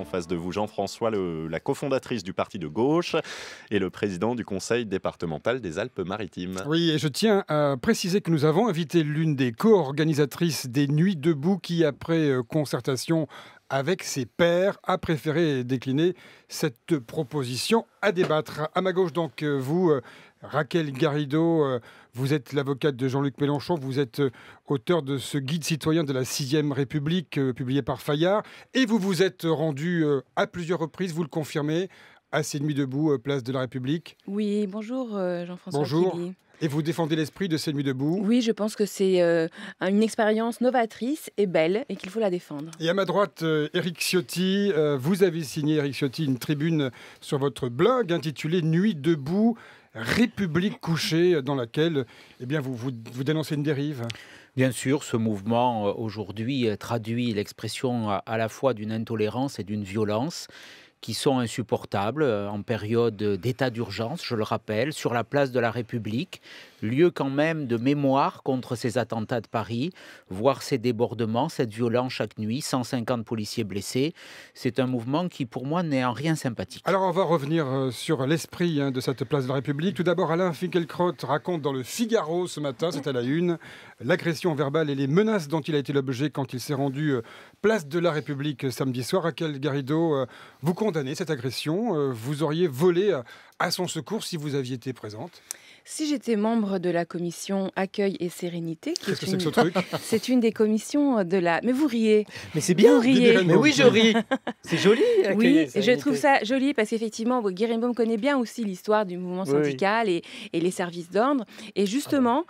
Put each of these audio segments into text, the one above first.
en face de vous. Jean-François, la cofondatrice du parti de gauche et le président du conseil départemental des Alpes-Maritimes. Oui, et je tiens à préciser que nous avons invité l'une des co-organisatrices des Nuits debout qui, après concertation avec ses pairs, a préféré décliner cette proposition à débattre. À ma gauche, donc, vous, Raquel Garrido, vous êtes l'avocate de Jean-Luc Mélenchon, vous êtes auteur de ce guide citoyen de la 6e République, publié par Fayard, et vous vous êtes rendu à plusieurs reprises, vous le confirmez, à ces Nuits debout, place de la République. Oui, bonjour Jean-François. Bonjour. Killy. Et vous défendez l'esprit de ces Nuits debout. Oui, je pense que c'est une expérience novatrice et belle et qu'il faut la défendre. Et à ma droite, Éric Ciotti, vous avez signé, Éric Ciotti, une tribune sur votre blog intitulée Nuits debout, République couchée, dans laquelle vous dénoncez une dérive. Bien sûr, ce mouvement aujourd'hui traduit l'expression à la fois d'une intolérance et d'une violence qui sont insupportables en période d'état d'urgence, je le rappelle, sur la place de la République, lieu quand même de mémoire contre ces attentats de Paris, voir ces débordements, cette violence chaque nuit, 150 policiers blessés. C'est un mouvement qui, pour moi, n'est en rien sympathique. Alors, on va revenir sur l'esprit de cette place de la République. Tout d'abord, Alain Finkielkraut raconte dans le Figaro ce matin, c'est à la une, l'agression verbale et les menaces dont il a été l'objet quand il s'est rendu place de la République samedi soir. Raquel Garrido, vous condamnez cette agression. Vous auriez volé à son secours si vous aviez été présente. Si j'étais membre de la commission Accueil et Sérénité, Qu'est-ce que c'est que ce truc ? C'est une des commissions de la... Mais vous riez. Mais c'est bien, vous riez. Mais oui, je ris. C'est joli. Oui, je trouve ça joli parce qu'effectivement, Guérenbaum connaît bien aussi l'histoire du mouvement syndical et les services d'ordre. Et justement,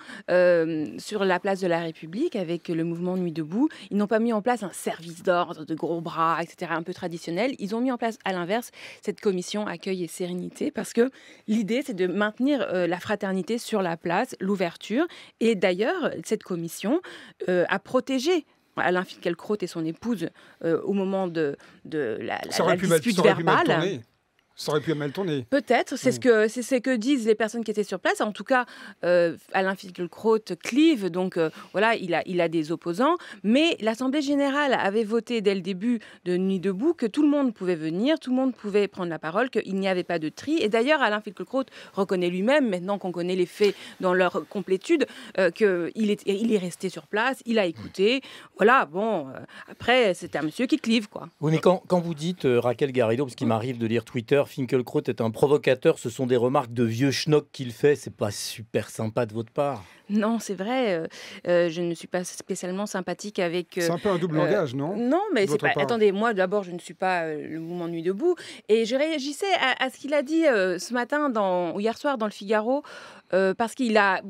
sur la place de la République, avec le mouvement Nuit debout, ils n'ont pas mis en place un service d'ordre de gros bras, etc., un peu traditionnel. Ils ont mis en place, à l'inverse, cette commission Accueil et Sérénité parce que l'idée, c'est de maintenir la fraternité sur la place, l'ouverture. Et d'ailleurs, cette commission a protégé Alain Finkielkraut et son épouse au moment de la dispute verbale. Ça aurait pu mal tourner. Peut-être, c'est ce que disent les personnes qui étaient sur place. En tout cas, Alain Finkielkraut clive, donc voilà, il a des opposants. Mais l'Assemblée générale avait voté dès le début de Nuit debout que tout le monde pouvait venir, tout le monde pouvait prendre la parole, qu'il n'y avait pas de tri. Et d'ailleurs, Alain Finkielkraut reconnaît lui-même, maintenant qu'on connaît les faits dans leur complétude, qu'il est resté sur place, il a écouté. Voilà, bon, après, c'est un monsieur qui clive, quoi. Oui, mais quand vous dites, Raquel Garrido, parce qu'il m'arrive de lire Twitter, Finkielkraut est un provocateur, ce sont des remarques de vieux schnock qu'il fait, c'est pas super sympa de votre part. Non, c'est vrai, je ne suis pas spécialement sympathique avec... c'est un peu un double langage, non ? Non, mais c'est pas... Attendez, moi d'abord, je ne suis pas le mouvement Nuit debout, et je réagissais à ce qu'il a dit ce matin, ou hier soir dans le Figaro, parce qu'il a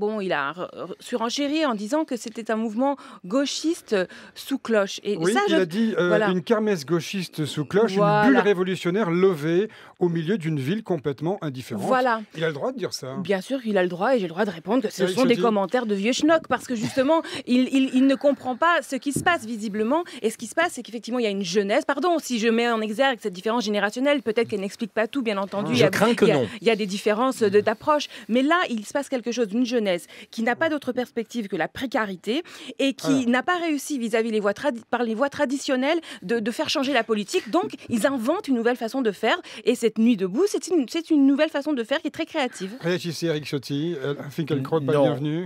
surenchéri en disant que c'était un mouvement gauchiste sous cloche. Et oui, ça, il a dit une kermesse gauchiste sous cloche, une bulle révolutionnaire levée au milieu d'une ville complètement indifférente. Voilà. Il a le droit de dire ça. Bien sûr qu'il a le droit, et j'ai le droit de répondre que ce sont des commentaires de vieux schnock, parce que justement, il ne comprend pas ce qui se passe visiblement. Et ce qui se passe, c'est qu'effectivement, il y a une jeunesse. Pardon, si je mets en exergue cette différence générationnelle, peut-être qu'elle n'explique pas tout, bien entendu. Je crains que non. Il y a des différences d'approche. Mais là, il se passe quelque chose d'une jeunesse qui n'a pas d'autre perspective que la précarité et qui n'a pas réussi vis-à-vis par les voies traditionnelles de faire changer la politique. Donc, ils inventent une nouvelle façon de faire. Et cette Nuit debout, c'est une nouvelle façon de faire qui est très créative. Réagissez, Éric Ciotti. Finkielkraut, bienvenue.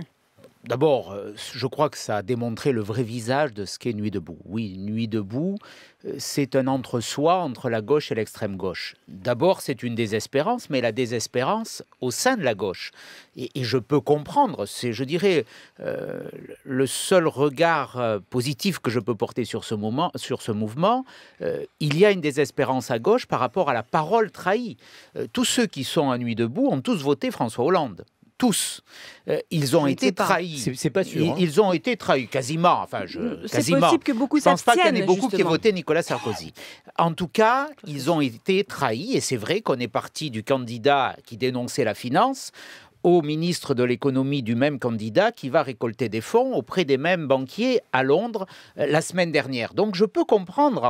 D'abord, je crois que ça a démontré le vrai visage de ce qu'est Nuit debout. Oui, Nuit debout, c'est un entre-soi entre la gauche et l'extrême gauche. D'abord, c'est une désespérance, mais la désespérance au sein de la gauche. Et je peux comprendre, c'est, je dirais, le seul regard positif que je peux porter sur ce mouvement. Il y a une désespérance à gauche par rapport à la parole trahie. Tous ceux qui sont à Nuit debout ont tous voté François Hollande. Tous. Ils ont été trahis. C'est pas sûr. Ils ont été trahis, quasiment. Enfin, c'est possible que beaucoup s'abstiennent. Je ne pense pas qu'il y en ait beaucoup qui aient voté Nicolas Sarkozy. En tout cas, ils ont été trahis. Et c'est vrai qu'on est parti du candidat qui dénonçait la finance au ministre de l'économie du même candidat qui va récolter des fonds auprès des mêmes banquiers à Londres la semaine dernière. Donc je peux comprendre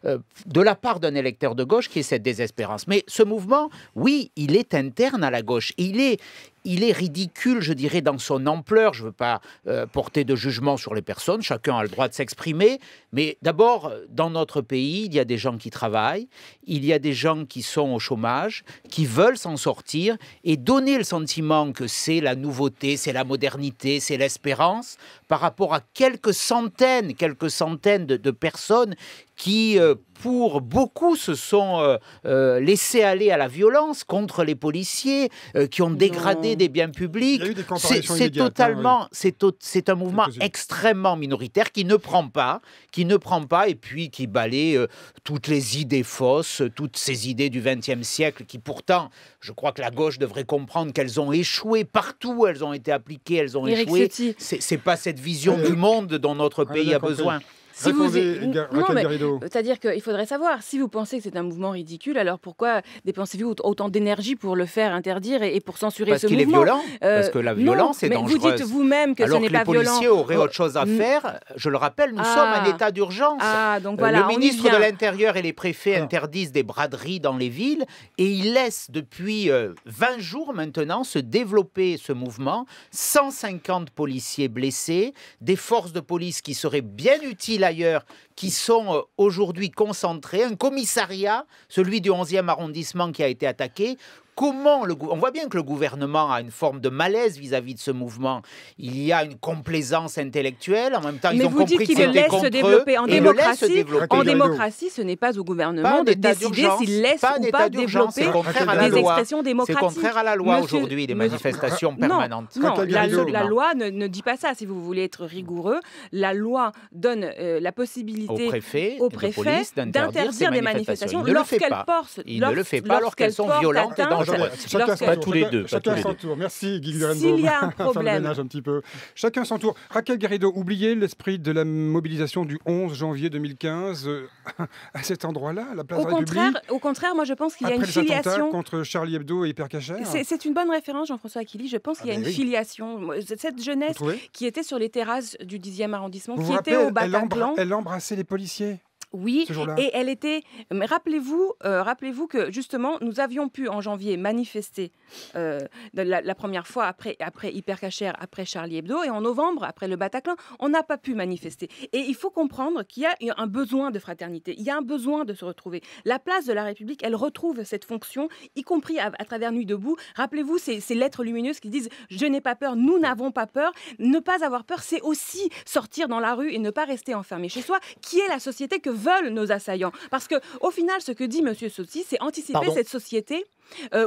de la part d'un électeur de gauche qui est cette désespérance. Mais ce mouvement, oui, il est interne à la gauche. il est ridicule, je dirais, dans son ampleur. Je ne veux pas porter de jugement sur les personnes, chacun a le droit de s'exprimer, mais d'abord, dans notre pays, il y a des gens qui travaillent, il y a des gens qui sont au chômage, qui veulent s'en sortir, et donner le sentiment que c'est la nouveauté, c'est la modernité, c'est l'espérance, par rapport à quelques centaines de personnes qui, pour beaucoup, se sont laissés aller à la violence contre les policiers, qui ont dégradé des biens publics. Il y a eu des comparaisons C'est immédiates, totalement, c'est un mouvement extrêmement minoritaire qui ne prend pas, et puis qui balaye toutes les idées fausses, toutes ces idées du XXe siècle qui pourtant, je crois que la gauche devrait comprendre qu'elles ont échoué partout où elles ont été appliquées, elles ont échoué. C'est pas cette vision du monde dont notre pays a besoin. Si Raquel Garrido. C'est-à-dire qu'il faudrait savoir, si vous pensez que c'est un mouvement ridicule, alors pourquoi dépensez-vous autant d'énergie pour le faire interdire et pour censurer ce mouvement ? Parce qu'il est violent, parce que la violence est dangereuse. Vous dites vous-même que ce n'est pas violent. Alors que les policiers auraient autre chose à faire, je le rappelle, nous sommes en état d'urgence. Donc voilà, le ministre de l'Intérieur et les préfets interdisent des braderies dans les villes et ils laissent depuis 20 jours maintenant se développer ce mouvement. 150 policiers blessés, des forces de police qui seraient bien utiles ailleurs, qui sont aujourd'hui concentrés, un commissariat, celui du 11e arrondissement qui a été attaqué. Comment on voit bien que le gouvernement a une forme de malaise vis-à-vis de ce mouvement. Il y a une complaisance intellectuelle. En même temps, ils ont compris que c'était contre eux. En démocratie, ce n'est pas au gouvernement de décider s'il laisse ou pas développer des expressions démocratiques. C'est contraire à la loi aujourd'hui, les manifestations permanentes. Non, la loi ne dit pas ça. Si vous voulez être rigoureux, la loi donne la possibilité au préfet d'interdire des manifestations lorsqu'elles portent. Il ne le fait pas lorsqu'elles sont violentes et dangereuses. Pas tous les deux. Chacun son tour. Merci Guy S'il y a un problème. Un petit peu. Chacun son tour. Raquel Garrido, oubliez l'esprit de la mobilisation du 11 janvier 2015 à cet endroit-là, à la place de la République. Au contraire, moi je pense qu'il y a une filiation. Après les attentats contre Charlie Hebdo et Hyper Cacher. C'est une bonne référence, Jean-François Aquili. Je pense qu'il y a une filiation. Cette jeunesse qui était sur les terrasses du 10e arrondissement, qui était au Bataclan. Elle embrassait les policiers. Oui, et elle était... Mais rappelez-vous que justement, nous avions pu en janvier manifester la première fois après Hyper Cacher, après Charlie Hebdo, et en novembre, après le Bataclan, on n'a pas pu manifester. Et il faut comprendre qu'il y a un besoin de fraternité, il y a un besoin de se retrouver. La place de la République, elle retrouve cette fonction, y compris à travers Nuit debout. Rappelez-vous ces lettres lumineuses qui disent « Je n'ai pas peur, nous n'avons pas peur ». Ne pas avoir peur, c'est aussi sortir dans la rue et ne pas rester enfermé chez soi, qui est la société que veulent nos assaillants. Parce qu'au final, ce que dit M. Sotti, c'est anticiper cette société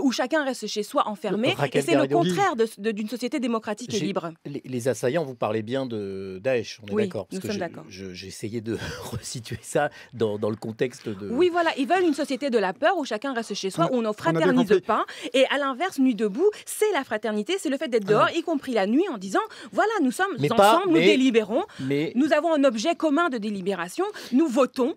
où chacun reste chez soi enfermé. Et c'est le contraire d'une société démocratique et libre. Les assaillants, vous parlez bien de Daesh, on est d'accord. Nous sommes d'accord. J'ai essayé de resituer ça dans le contexte de... Oui, voilà, ils veulent une société de la peur où chacun reste chez soi, où on ne fraternise pas. Et à l'inverse, Nuit debout, c'est la fraternité, c'est le fait d'être dehors, y compris la nuit, en disant, voilà, nous sommes ensemble, nous délibérons, nous avons un objet commun de délibération, nous votons.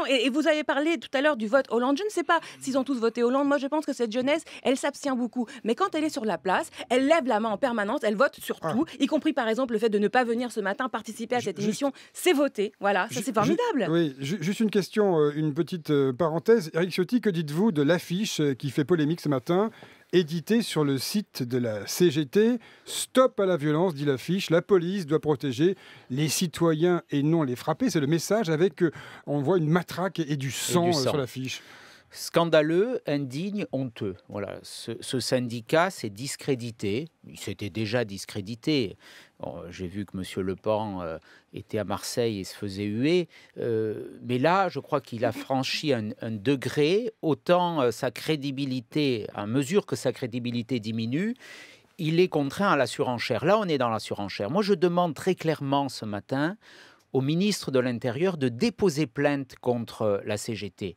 Et vous avez parlé tout à l'heure du vote Hollande. Je ne sais pas s'ils ont tous voté Hollande. Moi, je pense que cette jeunesse, elle s'abstient beaucoup. Mais quand elle est sur la place, elle lève la main en permanence, elle vote sur tout, y compris par exemple le fait de ne pas venir ce matin participer à cette émission. C'est voter. Voilà, ça c'est formidable. Oui, juste une question, une petite parenthèse. Éric Ciotti, que dites-vous de l'affiche qui fait polémique ce matin, édité sur le site de la CGT? Stop à la violence, dit l'affiche. La police doit protéger les citoyens et non les frapper. C'est le message avec, on voit une matraque et du sang sur l'affiche. Scandaleux, indigne, honteux. Voilà, ce syndicat s'est discrédité. Il s'était déjà discrédité. Bon, j'ai vu que M. Le Pen était à Marseille et se faisait huer. Mais là, je crois qu'il a franchi un degré. Autant sa crédibilité, à mesure que sa crédibilité diminue, il est contraint à la surenchère. Là, on est dans la surenchère. Moi, je demande très clairement ce matin au ministre de l'Intérieur de déposer plainte contre la CGT.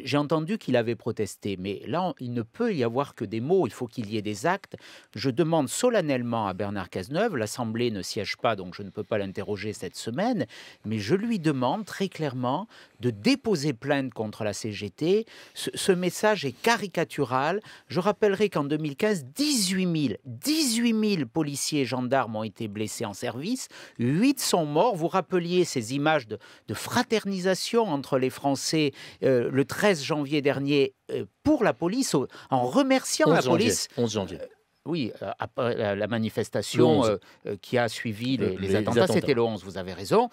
J'ai entendu qu'il avait protesté, mais là, il ne peut y avoir que des mots, il faut qu'il y ait des actes. Je demande solennellement à Bernard Cazeneuve, l'Assemblée ne siège pas, donc je ne peux pas l'interroger cette semaine, mais je lui demande très clairement de déposer plainte contre la CGT. Ce message est caricatural. Je rappellerai qu'en 2015, 18 000 policiers et gendarmes ont été blessés en service, 8 sont morts. Vous rappeliez ces images de fraternisation entre les Français le 13 janvier dernier pour la police, en remerciant la police. 11 janvier. Oui, après la manifestation qui a suivi les attentats, c'était le 11, vous avez raison.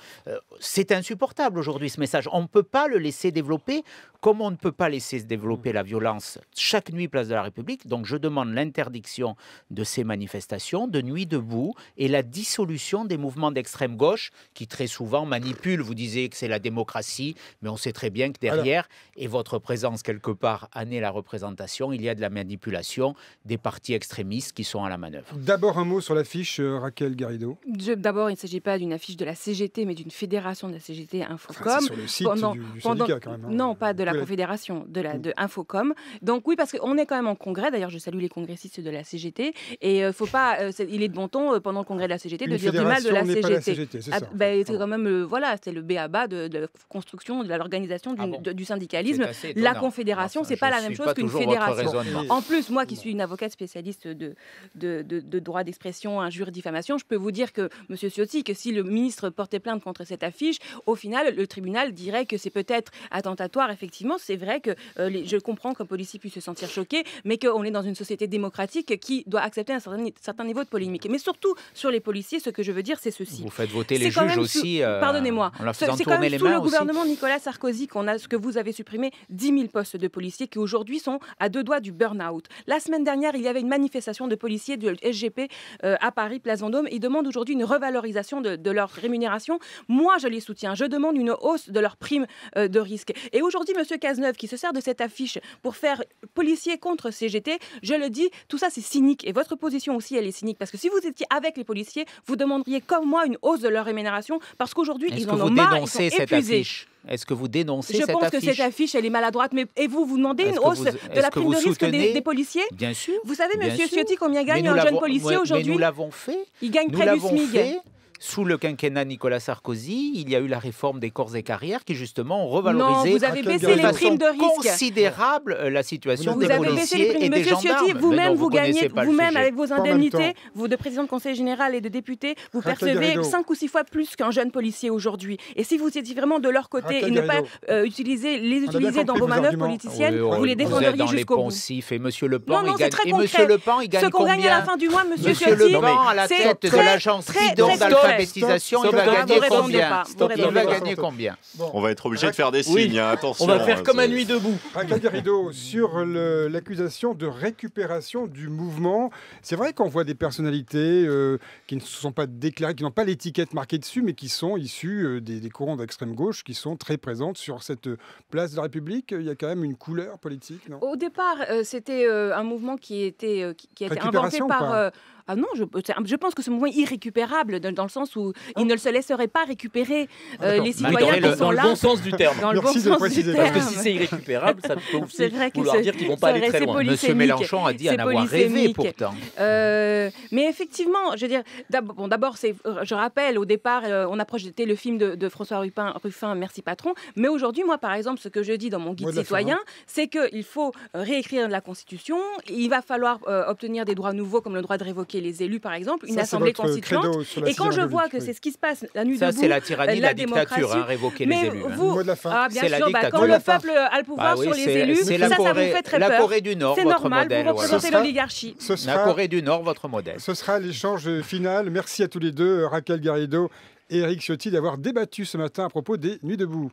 C'est insupportable aujourd'hui ce message. On ne peut pas le laisser développer comme on ne peut pas laisser se développer la violence chaque nuit place de la République. Donc je demande l'interdiction de ces manifestations, de nuit debout, et la dissolution des mouvements d'extrême gauche qui très souvent manipulent. Vous disiez que c'est la démocratie, mais on sait très bien que derrière, et votre présence quelque part en est la représentation, il y a de la manipulation des partis extrémistes qui sont à la manœuvre. D'abord un mot sur l'affiche, Raquel Garrido. D'abord, il ne s'agit pas d'une affiche de la CGT, mais d'une fédération de la CGT Infocom. C'est sur le site du syndicat quand même. Non, pas de la confédération, de Infocom. Donc oui, parce qu'on est quand même en congrès. D'ailleurs, je salue les congressistes de la CGT. Et faut pas, il est de bon ton pendant le congrès de la CGT de dire du mal de la CGT. Pas la CGT, c'est ça. C'est quand même, c'est le b.a.-ba de la construction, de l'organisation du syndicalisme. La confédération, c'est pas la même chose qu'une fédération. En plus, moi qui suis une avocate spécialiste de droit d'expression, injure, diffamation, je peux vous dire que, Monsieur Ciotti, que si le ministre portait plainte contre cette affiche, au final, le tribunal dirait que c'est peut-être attentatoire. Effectivement, c'est vrai que je comprends qu'un policier puisse se sentir choqué, mais qu'on est dans une société démocratique qui doit accepter un certain niveau de polémique. Mais surtout, sur les policiers, ce que je veux dire, c'est ceci. Vous faites voter les juges aussi. Pardonnez-moi. C'est quand même sous le gouvernement Nicolas Sarkozy que vous avez supprimé 10 000 postes de policiers qui aujourd'hui sont à 2 doigts du burn-out. La semaine dernière, il y avait une manifestation de policiers du SGP à Paris, Place Vendôme. Ils demandent aujourd'hui une revalorisation de leur rémunération. Moi, je les soutiens. Je demande une hausse de leur prime de risque. Et aujourd'hui, M. Cazeneuve, qui se sert de cette affiche pour faire policier contre CGT, je le dis, tout ça, c'est cynique. Et votre position aussi, elle est cynique. Parce que si vous étiez avec les policiers, vous demanderiez comme moi une hausse de leur rémunération parce qu'aujourd'hui, ils en ont marre, ils sont épuisés. Est-ce que vous dénoncez cette affiche? Je pense que cette affiche, elle est maladroite. Mais, et vous demandez une hausse de la prime de risque des policiers? Bien sûr. Vous savez, monsieur Ciotti, combien gagne un jeune policier aujourd'hui? Nous l'avons fait. Il gagne près du SMIC. Sous le quinquennat Nicolas Sarkozy, il y a eu la réforme des corps et carrières qui justement ont revalorisé vous avez baissé les primes de risque considérable la situation des policiers et des gendarmes. Ciotti, vous-même, vous gagnez, vous-même avec vos indemnités, vous de président de conseil général et de député, vous percevez 5 ou 6 fois plus qu'un jeune policier aujourd'hui. Et si vous étiez vraiment de leur côté et ne pas les utiliser dans vos manœuvres politiciennes, vous les défendriez jusqu'au bout. Et Monsieur Le Pen, il gagne ce qu'on gagne à la fin du mois, monsieur Ciotti, Monsieur Le Pen à la tête de l'agence bidon d'alphabétisation, il va gagner combien? Il va gagner combien? On va être obligé de faire des signes, attention. On va faire comme à Nuit debout. Raquel Garrido, sur l'accusation de récupération du mouvement, c'est vrai qu'on voit des personnalités qui ne se sont pas déclarées, qui n'ont pas l'étiquette marquée dessus, mais qui sont issues des courants d'extrême gauche, qui sont très présentes sur cette place de la République. Il y a quand même une couleur politique, non? Au départ, c'était un mouvement qui a été inventé par... Ah non, je pense que ce mouvement est irrécupérable dans le sens où il ne se laisserait pas récupérer les citoyens qui sont là. Dans le bon sens du terme. Dans le bon sens du terme. Parce que si c'est irrécupérable, ça peut aussi vouloir dire qu'ils ne vont pas aller très loin. Monsieur Mélenchon a dit en avoir rêvé pourtant. Mais effectivement, je veux dire, d'abord, je rappelle, au départ, on a projeté le film de François Ruffin, Merci Patron. Mais aujourd'hui, moi, par exemple, ce que je dis dans mon guide citoyen, c'est qu'il faut réécrire la Constitution. Il va falloir obtenir des droits nouveaux, comme le droit de révoquer les élus, par exemple, une assemblée constituante. Et quand je vois que c'est ce qui se passe la nuit debout, c'est la tyrannie, la dictature, révoquer les élus. Bien sûr, quand le peuple a le pouvoir sur les élus, ça vous fait très peur. La Corée du Nord, votre modèle. Vous représentez l'oligarchie. La Corée du Nord, votre modèle. Ce sera l'échange final. Merci à tous les deux, Raquel Garrido et Éric Ciotti, d'avoir débattu ce matin à propos des Nuits debout.